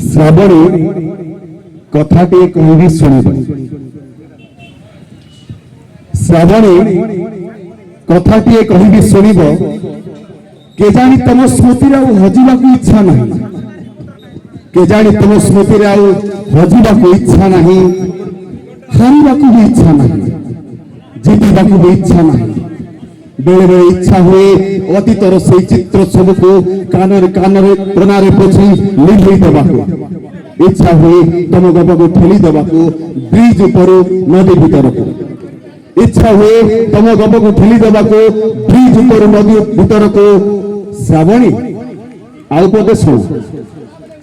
श्रावणी कथाटे कहबी शुणब श्रावणी कथाटे कहबी शुणब केजाणी तुम स्मृति हजिबा इच्छा ना केजाणी तुम स्मृति हजिबा इच्छा ना हारवा भी इच्छा ना जीतवा भी इच्छा ना बेले बेले इच्छा हुए अतीतर से चित्र सब को कानरे प्रणारे पोछी लिखी देवाको इच्छा हुए तुम गप को ठेली देवाको ब्रिज ऊपर नदी भीतर को इच्छा हुए तुम गप को ठेली देवाको ब्रिज ऊपर नदी भीतर को श्रावणी आउ पदे शुण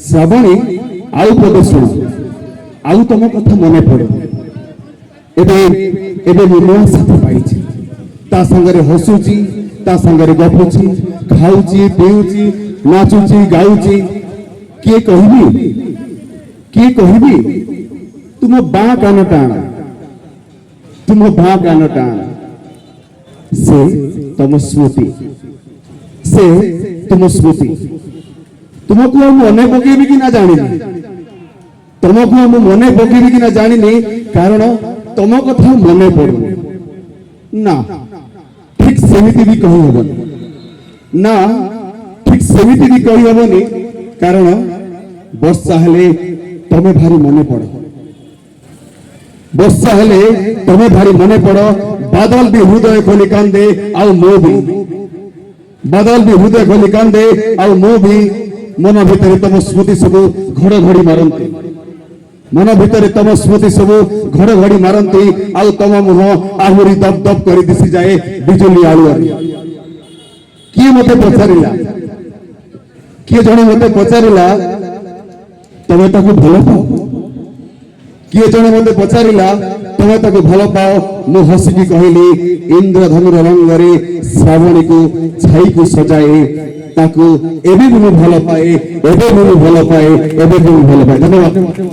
श्रावणी आउ पदे शुण आउ तुम कथा मन पड़े एबे नुआ साथी पाई ता संगरे हसुची ता संगरे गपुची खाऊची पीऊची नाचुची गाऊची किए कहबी तुम बा कान टाण से तुम स्मृति तुमको मन पकेबी कि ना जानी तुमको मन पकेबी कि ना जानी कारण तुम कथा मन पड़ू ना ठीक सेमिति भी कही हबनी ना ठीक सेमिति भी कही हबनी कारण वर्षा हेले तमे भारी मने पड़ वर्षा हेले तमे भारी मने पड़ बादल भी हृदय खोली कांदे आउ मो भी बादल भी हृदय खोली कांदे आउ मो भी मन भीतर तुम स्मृति सब घड़घड़ी मारंती मन भीतर तुम स्मृति सब घड़घड़ी मारंती आउ तुम मुह आहुरी दब दब कर दिसी जाए बिजुली आलुआ किए मते पचारिला किए जणे मते पचारिला तमे ताको भलो पाओ किए जणे मते पचारिला तमे ताको भलो पाओ मु हसिकी कहली इंद्रधनुर रंगरे श्रावणी को छाई को सजाए ताको एबे मु भलो पाए एबे मु भलो पाए धन्यवाद।